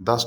10